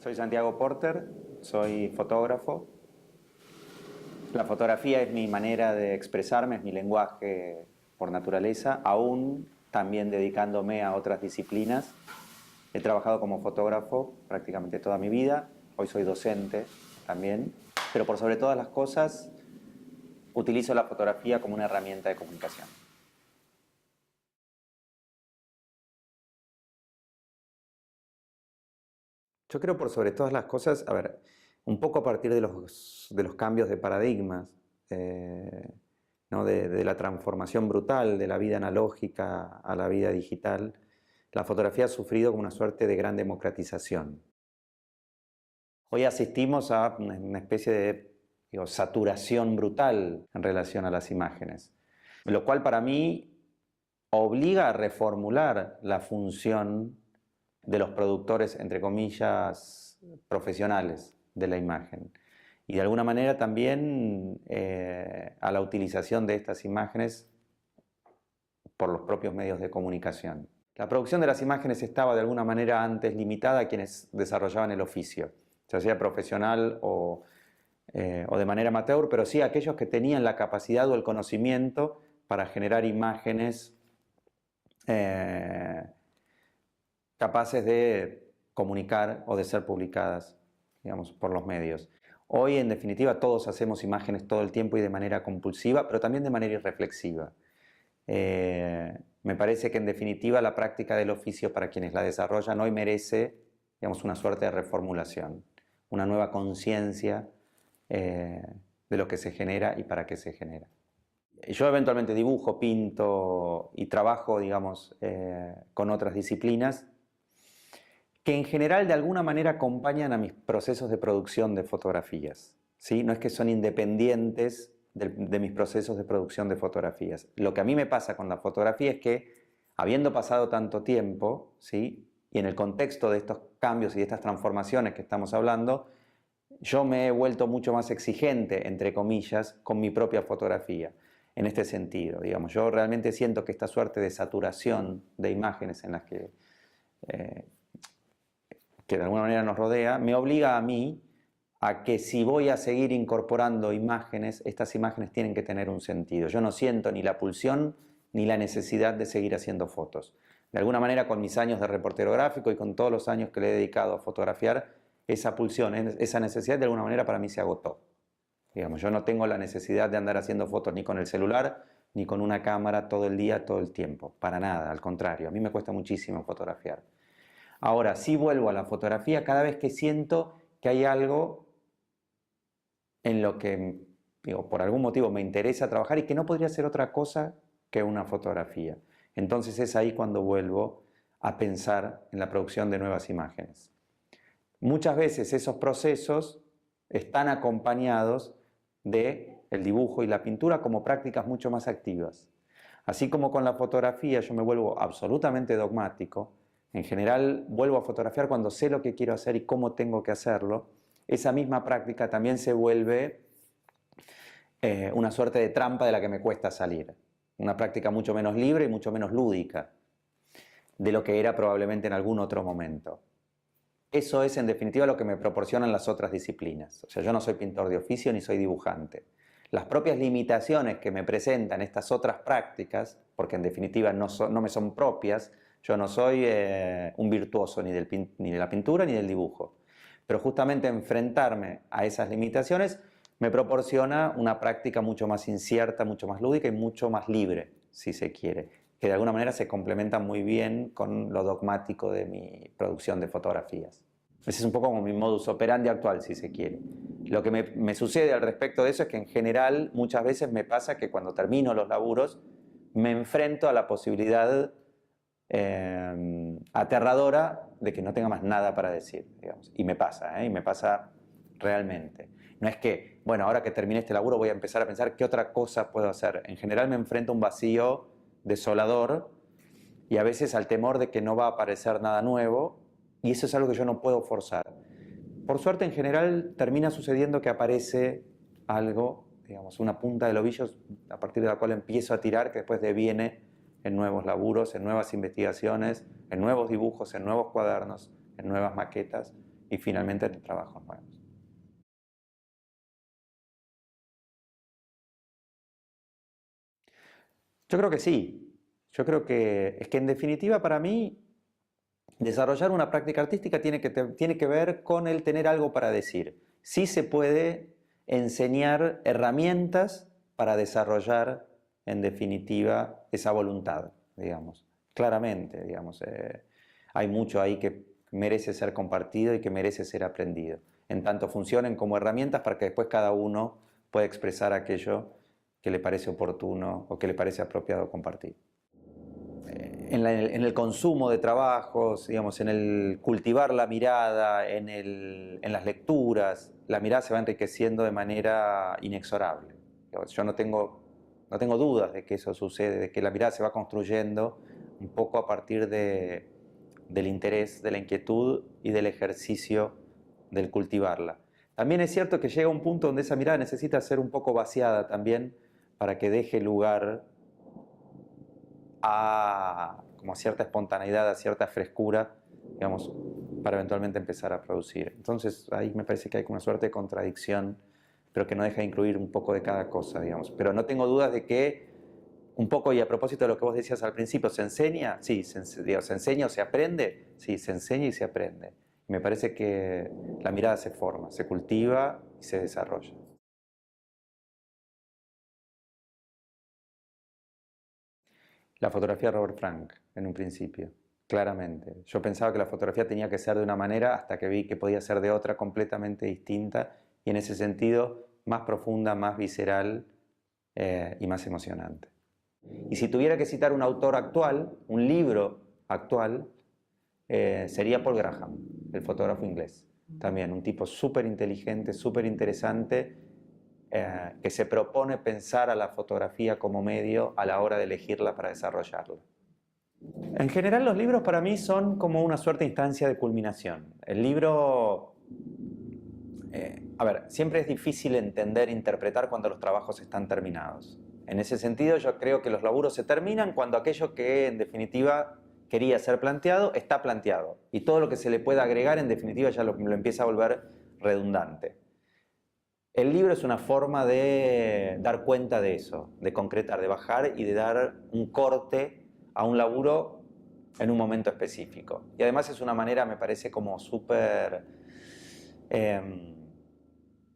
Soy Santiago Porter, soy fotógrafo. La fotografía es mi manera de expresarme, es mi lenguaje por naturaleza, aún también dedicándome a otras disciplinas. He trabajado como fotógrafo prácticamente toda mi vida, hoy soy docente también, pero por sobre todas las cosas utilizo la fotografía como una herramienta de comunicación. Yo creo por sobre todas las cosas, a ver, un poco a partir de los cambios de paradigmas, ¿no? de la transformación brutal de la vida analógica a la vida digital, la fotografía ha sufrido como una suerte de gran democratización. Hoy asistimos a una especie de saturación brutal en relación a las imágenes, lo cual para mí obliga a reformular la función de los productores, entre comillas, profesionales de la imagen. Y de alguna manera también a la utilización de estas imágenes por los propios medios de comunicación. La producción de las imágenes estaba de alguna manera antes limitada a quienes desarrollaban el oficio, ya sea profesional o de manera amateur, pero sí a aquellos que tenían la capacidad o el conocimiento para generar imágenes capaces de comunicar o de ser publicadas, digamos, por los medios. Hoy, en definitiva, todos hacemos imágenes todo el tiempo y de manera compulsiva, pero también de manera irreflexiva. Me parece que, en definitiva, la práctica del oficio para quienes la desarrollan hoy merece, digamos, una suerte de reformulación, una nueva conciencia de lo que se genera y para qué se genera. Yo eventualmente dibujo, pinto y trabajo, digamos, con otras disciplinas que en general de alguna manera acompañan a mis procesos de producción de fotografías, ¿sí? No es que son independientes de mis procesos de producción de fotografías. Lo que a mí me pasa con la fotografía es que, habiendo pasado tanto tiempo, ¿sí? Y en el contexto de estos cambios y de estas transformaciones que estamos hablando, yo me he vuelto mucho más exigente, entre comillas, con mi propia fotografía. En este sentido, digamos, yo realmente siento que esta suerte de saturación de imágenes en las que de alguna manera nos rodea, me obliga a mí a que si voy a seguir incorporando imágenes, estas imágenes tienen que tener un sentido. Yo no siento ni la pulsión ni la necesidad de seguir haciendo fotos. De alguna manera, con mis años de reportero gráfico y con todos los años que le he dedicado a fotografiar, esa pulsión, esa necesidad de alguna manera para mí se agotó. Digamos, yo no tengo la necesidad de andar haciendo fotos ni con el celular ni con una cámara todo el día, todo el tiempo. Para nada, al contrario. A mí me cuesta muchísimo fotografiar. Ahora, sí vuelvo a la fotografía cada vez que siento que hay algo en lo que, digo, por algún motivo me interesa trabajar y que no podría ser otra cosa que una fotografía. Entonces es ahí cuando vuelvo a pensar en la producción de nuevas imágenes. Muchas veces esos procesos están acompañados del dibujo y la pintura como prácticas mucho más activas. Así como con la fotografía yo me vuelvo absolutamente dogmático, en general vuelvo a fotografiar cuando sé lo que quiero hacer y cómo tengo que hacerlo, esa misma práctica también se vuelve una suerte de trampa de la que me cuesta salir. Una práctica mucho menos libre y mucho menos lúdica de lo que era probablemente en algún otro momento. Eso es en definitiva lo que me proporcionan las otras disciplinas. O sea, yo no soy pintor de oficio ni soy dibujante. Las propias limitaciones que me presentan estas otras prácticas, porque en definitiva no me son propias, yo no soy un virtuoso ni de la pintura ni del dibujo. Pero justamente enfrentarme a esas limitaciones me proporciona una práctica mucho más incierta, mucho más lúdica y mucho más libre, si se quiere, que de alguna manera se complementa muy bien con lo dogmático de mi producción de fotografías. Ese es un poco como mi modus operandi actual, si se quiere. Lo que me sucede al respecto de eso es que en general muchas veces me pasa que cuando termino los laburos me enfrento a la posibilidad aterradora de que no tenga más nada para decir, digamos. Y me pasa realmente. No es que, bueno, ahora que terminé este laburo voy a empezar a pensar qué otra cosa puedo hacer. En general me enfrento a un vacío desolador y a veces al temor de que no va a aparecer nada nuevo, y eso es algo que yo no puedo forzar. Por suerte, en general, termina sucediendo que aparece algo, digamos, una punta del ovillo a partir de la cual empiezo a tirar, que después deviene en nuevos laburos, en nuevas investigaciones, en nuevos dibujos, en nuevos cuadernos, en nuevas maquetas y finalmente trabajos nuevos. Yo creo que sí. Yo creo que es que en definitiva para mí desarrollar una práctica artística tiene que ver con el tener algo para decir. Sí se puede enseñar herramientas para desarrollar en definitiva esa voluntad, digamos. Claramente, digamos. Hay mucho ahí que merece ser compartido y que merece ser aprendido. En tanto funcionen como herramientas para que después cada uno pueda expresar aquello que le parece oportuno o que le parece apropiado compartir. En el consumo de trabajos, digamos, en el cultivar la mirada, en las lecturas, la mirada se va enriqueciendo de manera inexorable. Yo no tengo dudas de que eso sucede, de que la mirada se va construyendo un poco a partir del interés, de la inquietud y del ejercicio del cultivarla. También es cierto que llega un punto donde esa mirada necesita ser un poco vaciada también para que deje lugar como a cierta espontaneidad, a cierta frescura, digamos, para eventualmente empezar a producir. Entonces ahí me parece que hay una suerte de contradicción, pero que no deja de incluir un poco de cada cosa, digamos. Pero no tengo dudas de que, un poco y a propósito de lo que vos decías al principio, ¿se enseña? Sí, se enseña o se aprende. Sí, se enseña y se aprende. Me parece que la mirada se forma, se cultiva y se desarrolla. La fotografía de Robert Frank, en un principio, claramente. Yo pensaba que la fotografía tenía que ser de una manera hasta que vi que podía ser de otra completamente distinta y en ese sentido más profunda, más visceral y más emocionante. Y si tuviera que citar un autor actual, un libro actual, sería Paul Graham, el fotógrafo inglés. También un tipo súper inteligente, súper interesante, que se propone pensar a la fotografía como medio a la hora de elegirla para desarrollarla. En general los libros para mí son como una suerte de instancia de culminación. El libro, a ver, siempre es difícil entender, interpretar cuando los trabajos están terminados. En ese sentido yo creo que los laburos se terminan cuando aquello que en definitiva quería ser planteado está planteado y todo lo que se le pueda agregar en definitiva ya lo empieza a volver redundante. El libro es una forma de dar cuenta de eso, de concretar, de bajar y de dar un corte a un laburo en un momento específico. Y además es una manera, me parece, como súper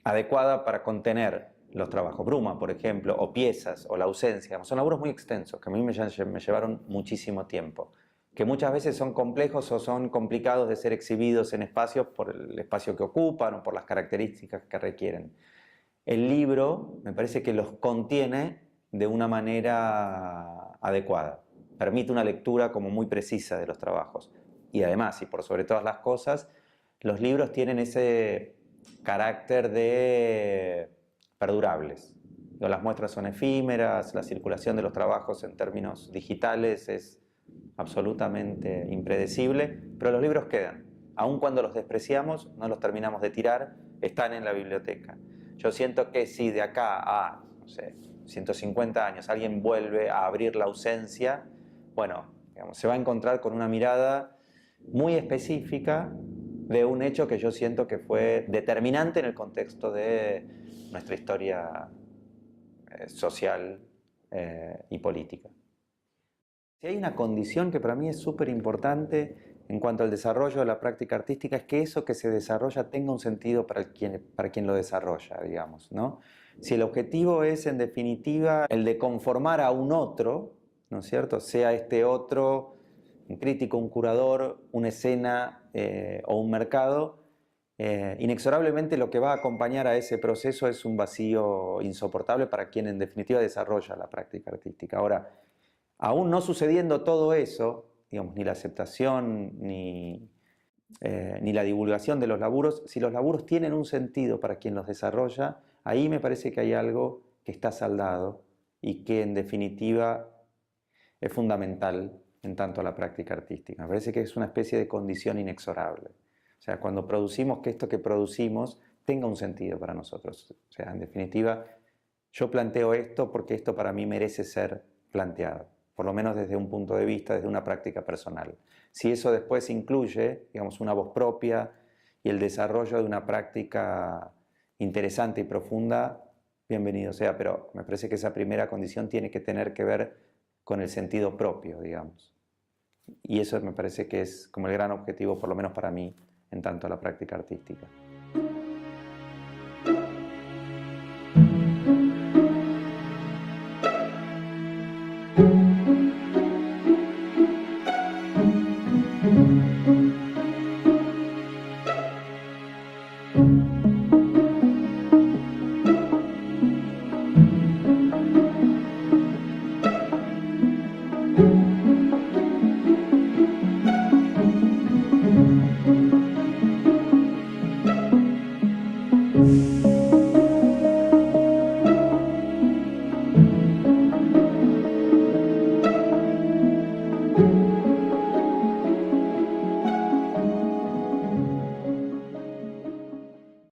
adecuada para contener los trabajos. Bruma, por ejemplo, o piezas, o la ausencia. Son laburos muy extensos, que a mí me llevaron muchísimo tiempo, que muchas veces son complejos o son complicados de ser exhibidos en espacios por el espacio que ocupan o por las características que requieren. El libro me parece que los contiene de una manera adecuada, permite una lectura como muy precisa de los trabajos. Y además, y por sobre todas las cosas, los libros tienen ese carácter de perdurables. Las muestras son efímeras, la circulación de los trabajos en términos digitales es absolutamente impredecible, pero los libros quedan. Aun cuando los despreciamos, no los terminamos de tirar, están en la biblioteca. Yo siento que si de acá a, no sé, 150 años alguien vuelve a abrir la ausencia, bueno, digamos, se va a encontrar con una mirada muy específica de un hecho que yo siento que fue determinante en el contexto de nuestra historia social y política. Si hay una condición que para mí es súper importante en cuanto al desarrollo de la práctica artística, es que eso que se desarrolla tenga un sentido para quien lo desarrolla, digamos, ¿no? Si el objetivo es, en definitiva, el de conformar a un otro, ¿no es cierto? Sea este otro un crítico, un curador, una escena o un mercado, inexorablemente lo que va a acompañar a ese proceso es un vacío insoportable para quien en definitiva desarrolla la práctica artística. Ahora, aún no sucediendo todo eso, digamos, ni la aceptación ni la divulgación de los laburos, si los laburos tienen un sentido para quien los desarrolla, ahí me parece que hay algo que está saldado y que en definitiva es fundamental en tanto a la práctica artística. Me parece que es una especie de condición inexorable. O sea, cuando producimos, que esto que producimos tenga un sentido para nosotros. O sea, en definitiva, yo planteo esto porque esto para mí merece ser planteado, por lo menos desde un punto de vista, desde una práctica personal. Si eso después incluye, digamos, una voz propia y el desarrollo de una práctica interesante y profunda, bienvenido sea, pero me parece que esa primera condición tiene que tener que ver con el sentido propio, digamos. Y eso me parece que es como el gran objetivo, por lo menos para mí, en tanto a la práctica artística.